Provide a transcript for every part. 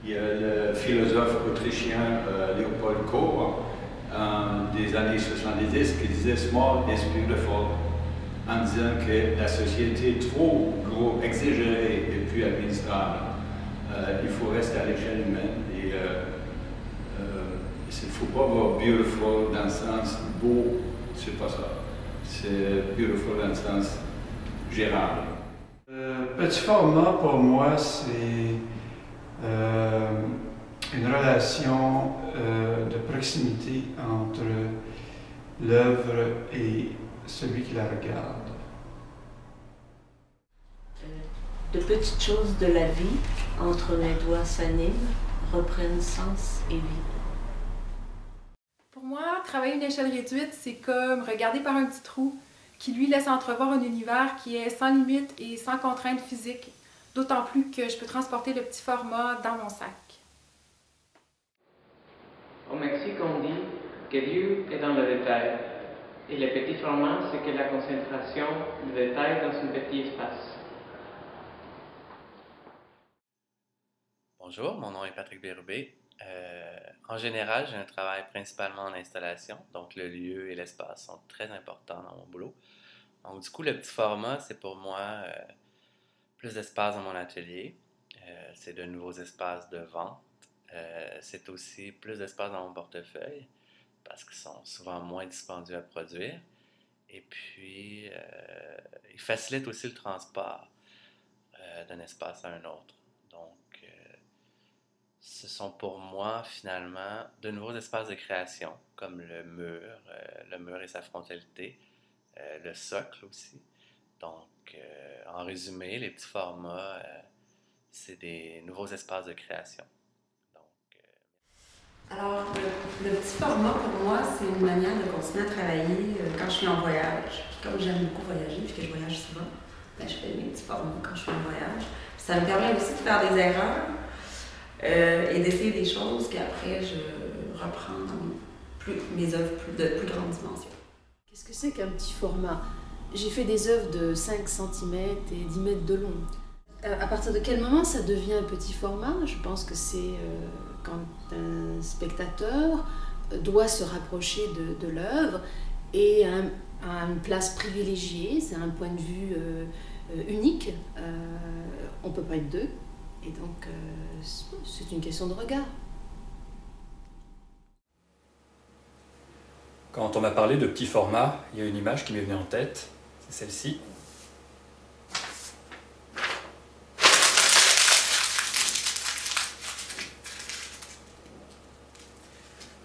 Il y a le philosophe autrichien Leopold Kohr, des années 70, qui disait « Small is beautiful », en disant que la société est trop gros, exagérée et puis administrable. Il faut rester à l'échelle humaine et il ne faut pas voir beautiful dans le sens beau, c'est pas ça. C'est beautiful dans le sens gérable. Petit format pour moi, c'est une relation de proximité entre l'œuvre et celui qui la regarde. De petites choses de la vie, entre mes doigts s'animent, reprennent sens et vie. Pour moi, travailler une échelle réduite, c'est comme regarder par un petit trou qui lui laisse entrevoir un univers qui est sans limite et sans contrainte physique, d'autant plus que je peux transporter le petit format dans mon sac. Au Mexique, on dit que Dieu est dans le détail. Et le petit format, c'est que la concentration du détail dans un petit espace. Bonjour, mon nom est Patrick Bérubé. En général, j'ai un travail principalement en installation, donc le lieu et l'espace sont très importants dans mon boulot. Donc du coup, le petit format, c'est pour moi plus d'espace dans mon atelier, c'est de nouveaux espaces de vente, c'est aussi plus d'espace dans mon portefeuille, parce qu'ils sont souvent moins dispendieux à produire, et puis ils facilitent aussi le transport d'un espace à un autre. Donc, ce sont pour moi, finalement, de nouveaux espaces de création, comme le mur et sa frontalité, le socle aussi. Donc, en résumé, les petits formats, c'est des nouveaux espaces de création. Alors, le petit format, pour moi, c'est une manière de continuer à travailler quand je suis en voyage. Puis comme j'aime beaucoup voyager, puis que je voyage souvent, ben, je fais mes petits formats quand je suis en voyage. Puis ça me permet aussi de faire des erreurs et d'essayer des choses qu'après, je reprends dans mes œuvres de plus grande dimension. Qu'est-ce que c'est qu'un petit format? J'ai fait des œuvres de 5 cm et 10 mètres de long. À partir de quel moment ça devient un petit format? Je pense que c'est quand un spectateur doit se rapprocher de l'œuvre et a une place privilégiée, c'est un point de vue unique. On ne peut pas être deux, et donc c'est une question de regard. Quand on m'a parlé de petit format, il y a une image qui m'est venue en tête, c'est celle-ci.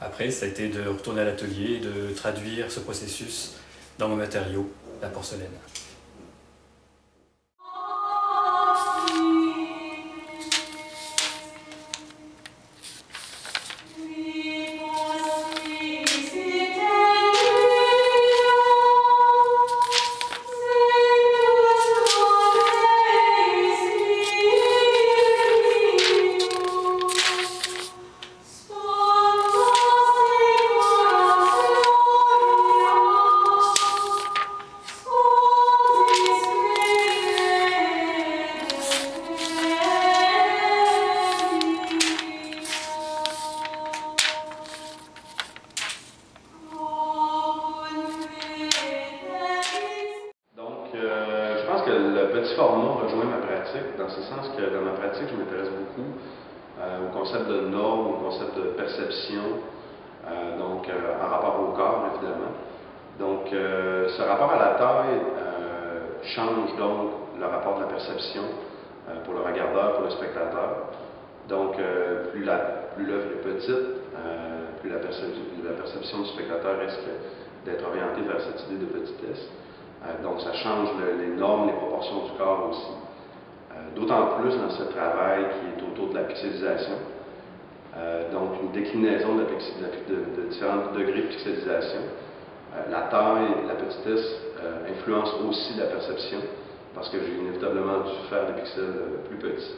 Après, ça a été de retourner à l'atelier et de traduire ce processus dans mon matériau, la porcelaine. Je pense que le petit format rejoint ma pratique, dans ce sens que dans ma pratique, je m'intéresse beaucoup au concept de norme, au concept de perception, en rapport au corps, évidemment. Donc, ce rapport à la taille change donc le rapport de la perception pour le regardeur, pour le spectateur. Donc, plus l'œuvre est petite, plus la perception du spectateur risque d'être orientée vers cette idée de petitesse. Donc, ça change les normes, les proportions du corps aussi. D'autant plus dans ce travail qui est autour de la pixelisation. Donc, une déclinaison de différents degrés de pixelisation. La taille, la petitesse influencent aussi la perception, parce que j'ai inévitablement dû faire des pixels plus petits.